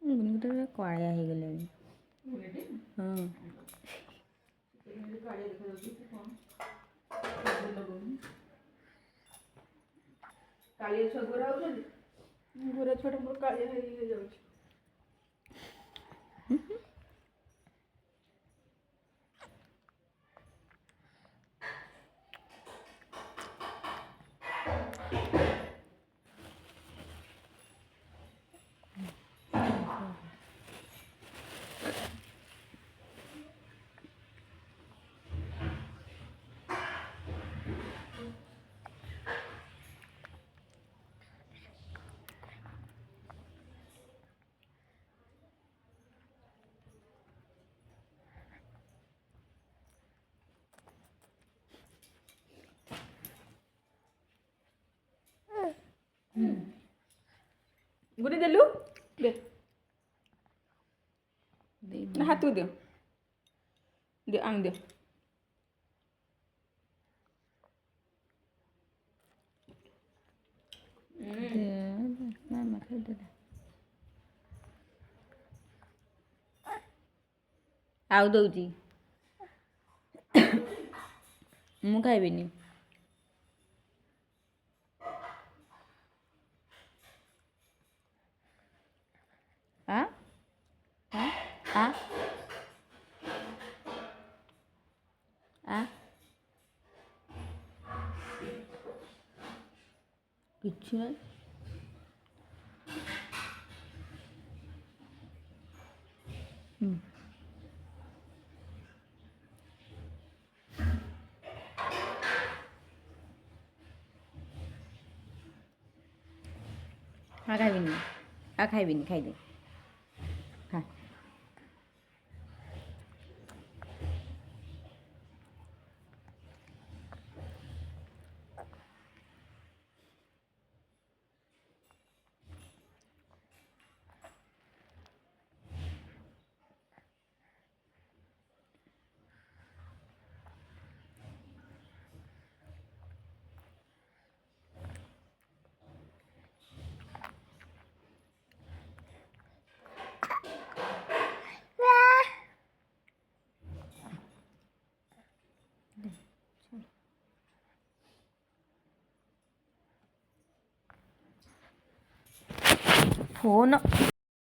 गुणगुंत काळ्या ହେଇଗଲାଣି। ହଁ କାଳିଆ ଛୁଆ ଗୋରା ହଉଛନ୍ତି, ଗୋରା ଛୁଆଟା ମୋର କାଳିଆ ହେଇଯାଉଛି। गुनी देलु दे हाथ दियो दे आंग दे ଆଉ ଦଉଛି ମୁଁ ଖାଇବିନି। आ आ आ आ କିଛି ନାହିଁ। हाँ खाइबिनी आ खाइबिनी खाइदे हाँ फोन